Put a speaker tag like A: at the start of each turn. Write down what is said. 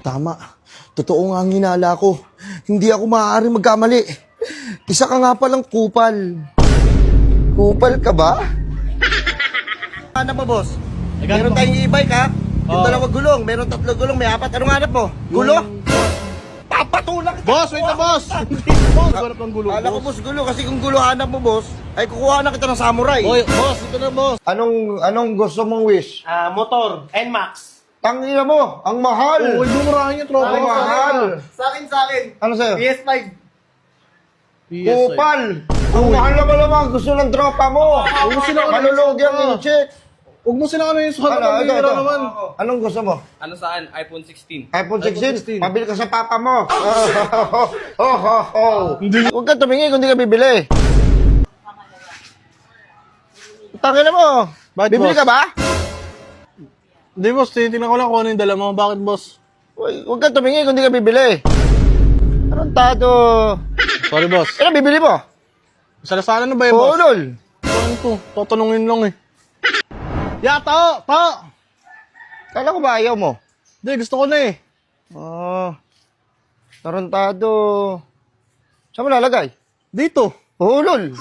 A: Tama. Totoo nga ang hinala ko. Hindi ako maaaring magkamali. Isa ka nga palang kupal. Kupal ka ba? Ano mo, boss? Meron tayong e-bike, ha? Yung dalawang gulong, meron 3 gulong, may 4. Anong hanap mo? Gulo? Papatulak kita!
B: Boss, wait na boss! Hindi boss, hanap ng gulo,
A: Kala ko, boss, gulo. Kasi kung gulo hanap mo, boss, ay kukuha na kita ng samurai.
B: Oy, boss, ito na boss.
A: Anong gusto mong wish?
C: Motor, NMAX.
A: Tangina mo, ang mahal.
B: Uy, bumurahin yung tropa.
A: Ang mahal.
C: Sa akin.
A: Ano sa'yo?
C: PS5.
A: Kupal. Ang mahal naman gusto ng tropa mo.
B: Huwag mo sila
A: Malulugi ang check.
B: Huwag mo sila kami yung sukat
A: Ano,
B: ng
A: ito.
B: bihira naman.
A: Anong gusto mo?
D: Ano saan? iPhone 16.
A: iPhone 16?
B: 16.
A: Pabili ka sa papa mo. Huwag ka tumingin kung di ka bibili. Tangina mo.
B: Bakit,
A: Bibili
B: boss?
A: ka ba?
B: Hindi boss, tinitingnan ko lang kung ano yung dala mo. Bakit boss?
A: Huwag ka tumingin kung di ka bibili. Anong tato?
B: Sorry boss.
A: Ano bibili mo?
B: Salasala na ba yung boss?
A: Ulol.
B: Ano to? Tatanungin lang eh. Ya, to!
A: Kala ko ba ayaw mo?
B: Hindi, gusto ko na eh.
A: Tarantado. Saan mo lalagay?
B: Dito.
A: Ulol.